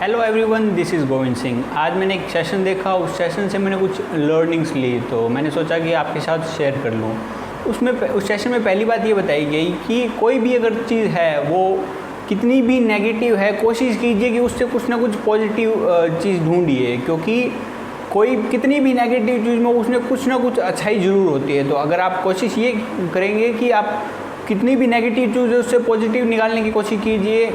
Hello everyone, this is Govind Singh. आज मैंने एक सेशन देखा, उस सेशन से मैंने कुछ लर्निंग्स ली, तो मैंने सोचा कि आपके साथ शेयर कर लूँ। उस सेशन में पहली बात ये बताई गई कि कोई भी अगर चीज़ है वो कितनी भी नेगेटिव है, कोशिश कीजिए कि उससे कुछ ना कुछ पॉजिटिव चीज़ ढूंढिए, क्योंकि कोई कितनी भी नेगेटिव चीज़ में उसमें कुछ ना कुछ अच्छाई ज़रूर होती है। तो अगर आप कोशिश ये करेंगे कि आप कितनी भी नेगेटिव चीज़ है उससे पॉजिटिव निकालने की कोशिश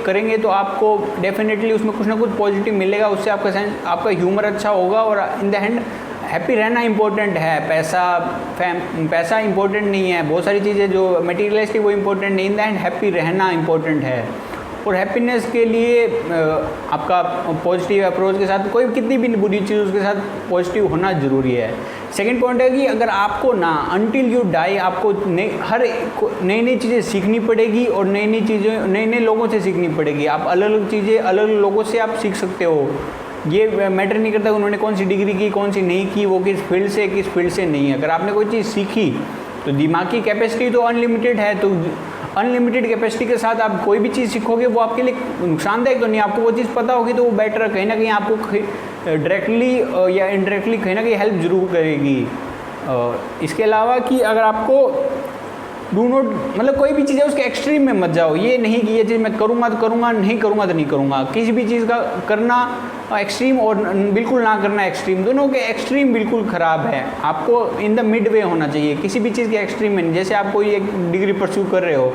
करेंगे तो आपको डेफिनेटली उसमें कुछ ना कुछ पॉजिटिव मिलेगा। उससे आपका ह्यूमर अच्छा होगा और इन द एंड हैप्पी रहना इंपॉर्टेंट है। पैसा इंपॉर्टेंट नहीं है, बहुत सारी चीज़ें जो मटेरियलिस्टिक वो इंपॉर्टेंट नहीं, इन द एंड हैप्पी रहना इंपॉर्टेंट है। और हैप्पीनेस के लिए आपका पॉजिटिव अप्रोच के साथ कोई कितनी भी बुरी चीज़ उसके साथ पॉजिटिव होना ज़रूरी है। सेकंड पॉइंट है कि अगर आपको ना अनटिल यू डाई आपको नई नई चीज़ें सीखनी पड़ेगी और नई नए लोगों से सीखनी पड़ेगी। आप अलग अलग चीज़ें अलग अलग लोगों से आप सीख सकते हो। ये मैटर नहीं करता उन्होंने कौन सी डिग्री की कौन सी नहीं की, वो किस फील्ड से नहीं है। अगर आपने कोई चीज़ सीखी तो दिमाग की कैपेसिटी तो अनलिमिटेड है, तो अनलिमिटेड कैपेसिटी के साथ आप कोई भी चीज़ सीखोगे वो आपके लिए नुकसानदायक तो नहीं। आपको वो चीज़ पता होगी तो वो बेटर है, कहीं ना कहीं आपको डायरेक्टली या इनडायरेक्टली कहीं ना कहीं हेल्प ज़रूर करेगी। इसके अलावा कि अगर आपको डू नॉट मतलब कोई भी चीज़ है उसके एक्सट्रीम में मत जाओ। ये नहीं कि ये चीज़ मैं करूँगा तो करूँगा, नहीं करूँगा तो नहीं करूँगा। किसी भी चीज़ का करना एक्सट्रीम और बिल्कुल ना करना एक्सट्रीम, दोनों के एक्सट्रीम बिल्कुल ख़राब है। आपको इन द मिड वे होना चाहिए, किसी भी चीज़ के एक्सट्रीम में। जैसे आप कोई एक डिग्री परस्यू कर रहे हो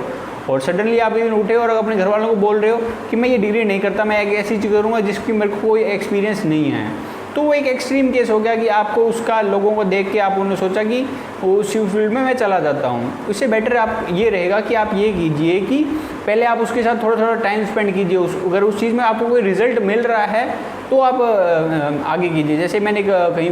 और सडनली आप एक दिन उठे और अपने घर वालों को बोल रहे हो कि मैं ये डिग्री नहीं करता, मैं एक ऐसी चीज़ करूँगा जिसकी मेरे को कोई एक्सपीरियंस नहीं है, तो वो एक एक्सट्रीम केस हो गया कि आपको उसका लोगों को देख के आप उन्होंने सोचा कि उस फील्ड में मैं चला जाता हूँ। उससे बेटर आप ये रहेगा कि आप ये कीजिए कि पहले आप उसके साथ थोड़ा थोड़ा टाइम स्पेंड कीजिए। अगर उस चीज़ में आपको कोई रिजल्ट मिल रहा है तो आप आगे कीजिए। जैसे मैंने कहीं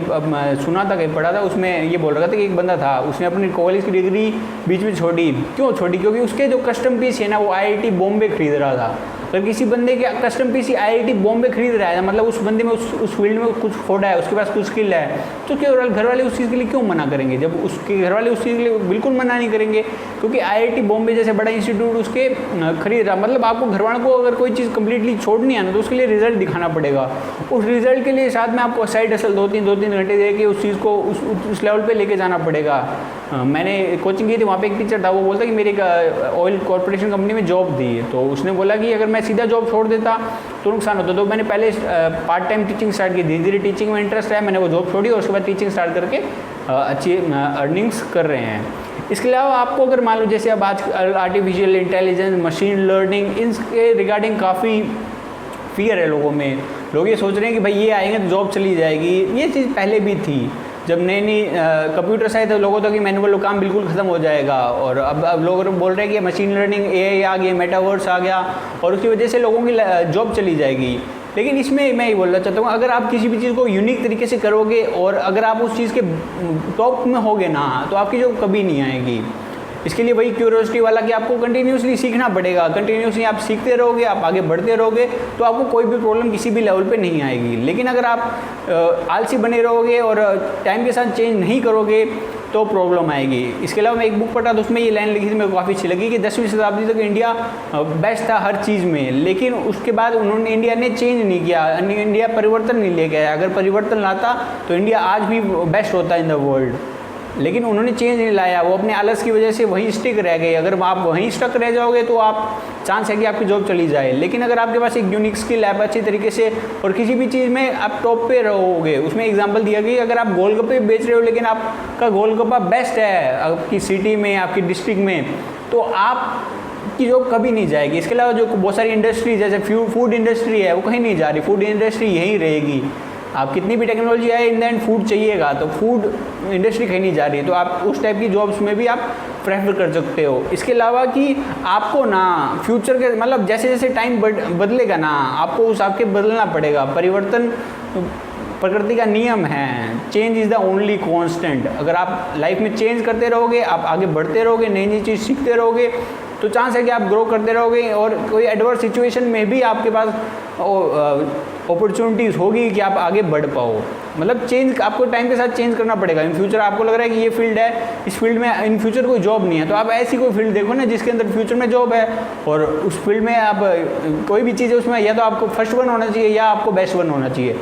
सुना था, कहीं पढ़ा था, उसमें ये बोल रहा था कि एक बंदा था, उसने अपनी कॉलेज की डिग्री बीच में छोड़ी। क्यों छोड़ी? क्योंकि उसके जो कस्टम पीस है ना वो IIT बॉम्बे खरीद रहा था। अगर किसी बंदे के कस्टम पीस IIT बॉम्बे खरीद रहा है, मतलब उस बंदे में उस फील्ड में कुछ खोड़ा है, उसके पास कुछ स्किल है, तो क्या घर वाले उस चीज़ के लिए क्यों मना करेंगे? जब उसके घर वाले उस चीज़ के लिए बिल्कुल मना नहीं करेंगे, क्योंकि IIT बॉम्बे जैसे बड़ा इंस्टीट्यूट उसके खरीद रहा। मतलब आपको घर वालों को अगर कोई चीज़ कंप्लीटली छोड़नी है ना तो उसके लिए रिजल्ट दिखाना पड़ेगा। उस रिजल्ट के लिए साथ में आपको साइड हसल 2-3 घंटे दे के उस चीज़ को उस लेवल पे लेके जाना पड़ेगा। मैंने कोचिंग की थी, वहाँ पे एक टीचर था, वो बोलता कि मेरी एक ऑयल कॉर्पोरेशन कंपनी में जॉब दी, तो उसने बोला कि अगर मैं सीधा जॉब छोड़ देता तो नुकसान होता। तो मैंने पहले पार्ट टाइम टीचिंग स्टार्ट की, धीरे धीरे टीचिंग में इंटरेस्ट है, मैंने वो जॉब छोड़ी और उसके बाद टीचिंग स्टार्ट करके अच्छी अर्निंग्स कर रहे हैं। इसके अलावा आपको अगर मान लो जैसे अब आज आर्टिफिशियल इंटेलिजेंस, मशीन लर्निंग, इनके रिगार्डिंग काफ़ी फियर है लोगों में। लोग ये सोच रहे हैं कि भाई ये आएंगे तो जॉब चली जाएगी। ये चीज़ पहले भी थी, जब नई नई कंप्यूटर्स आए तो लोगों तक कि मैनुअल काम बिल्कुल ख़त्म हो जाएगा। और अब लोग बोल रहे हैं कि मशीन लर्निंग, AI आ गई, मेटावर्स आ गया और उसकी वजह से लोगों की जॉब चली जाएगी। लेकिन इसमें मैं ये बोलना चाहता हूँ, अगर आप किसी भी चीज़ को यूनिक तरीके से करोगे और अगर आप उस चीज़ के टॉप में होगे ना तो आपकी जॉब कभी नहीं आएगी। इसके लिए वही क्यूरियोसिटी वाला कि आपको कंटिन्यूसली सीखना पड़ेगा। कंटिन्यूसली आप सीखते रहोगे, आप आगे बढ़ते रहोगे तो आपको कोई भी प्रॉब्लम किसी भी लेवल पे नहीं आएगी। लेकिन अगर आप आलसी बने रहोगे और टाइम के साथ चेंज नहीं करोगे तो प्रॉब्लम आएगी। इसके अलावा मैं एक बुक पढ़ा तो उसमें ये लाइन लिखी थी, मेरे को काफ़ी अच्छी लगी कि 10वीं शताब्दी तक इंडिया बेस्ट था हर चीज़ में, लेकिन उसके बाद इंडिया ने चेंज नहीं किया, इंडिया परिवर्तन नहीं लेके आया। अगर परिवर्तन लाता तो इंडिया आज भी बेस्ट होता इन द वर्ल्ड, लेकिन उन्होंने चेंज नहीं लाया। वो अपने आलस की वजह से वहीं स्टिक रह गए। अगर आप वहीं स्टक रह जाओगे तो आप चांस है कि आपकी जॉब चली जाए। लेकिन अगर आपके पास एक यूनिक स्किल है, अच्छी तरीके से और किसी भी चीज़ में आप टॉप पे रहोगे। उसमें एग्जांपल दिया गया, अगर आप गोलगप्पे बेच रहे हो लेकिन आपका गोलगप्पा बेस्ट है आपकी सिटी में, आपकी डिस्ट्रिक्ट में, तो आप की जॉब कभी नहीं जाएगी। इसके अलावा जो बहुत सारी इंडस्ट्री जैसे फूड इंडस्ट्री है वो कहीं नहीं जा रही, फूड इंडस्ट्री यहीं रहेगी। आप कितनी भी टेक्नोलॉजी आए इन द एंड फूड चाहिएगा, तो फूड इंडस्ट्री कहीं नहीं जा रही, तो आप उस टाइप की जॉब्स में भी आप प्रेफर कर सकते हो। इसके अलावा कि आपको ना फ्यूचर के मतलब जैसे जैसे टाइम बदलेगा ना आपको उस आपके बदलना पड़ेगा। परिवर्तन प्रकृति का नियम है, change is the only constant. अगर आप लाइफ में चेंज करते रहोगे, आप आगे बढ़ते रहोगे, नई नई चीज़ सीखते रहोगे, तो चांस है कि आप ग्रो करते रहोगे और कोई एडवर्स सिचुएशन में भी आपके पास अपॉर्चुनिटीज़ होगी कि आप आगे बढ़ पाओ। मतलब चेंज आपको टाइम के साथ चेंज करना पड़ेगा। इन फ्यूचर आपको लग रहा है कि ये फील्ड है, इस फील्ड में इन फ्यूचर कोई जॉब नहीं है, तो आप ऐसी कोई फील्ड देखो ना जिसके अंदर फ्यूचर में जॉब है, और उस फील्ड में आप कोई भी चीज़ है उसमें या तो आपको फर्स्ट वन होना चाहिए या आपको बेस्ट वन होना चाहिए।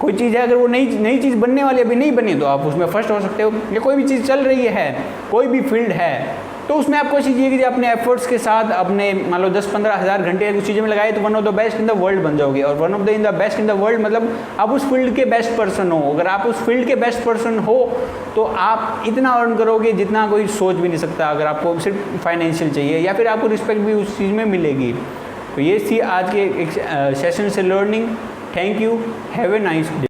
कोई चीज़ है अगर वो नई चीज़ बनने वाली अभी नहीं बनी तो आप उसमें फर्स्ट हो सकते हो, या कोई भी चीज़ चल रही है, कोई भी फील्ड है, तो उसमें आप कोशिश ये कीजिए अपने एफर्ट्स के साथ अपने मान लो 10-15 हज़ार घंटे उस चीज़ में लगाए तो one of the best in the world बन जाओगे। और one of the in the best in the world मतलब आप उस फील्ड के बेस्ट पर्सन हो। अगर आप उस फील्ड के बेस्ट पर्सन हो तो आप इतना अर्न करोगे जितना कोई सोच भी नहीं सकता, अगर आपको सिर्फ फाइनेंशियल चाहिए, या फिर आपको रिस्पेक्ट भी उस चीज़ में मिलेगी। तो ये थी आज के एक सेशन से learning. Thank you, have a nice day.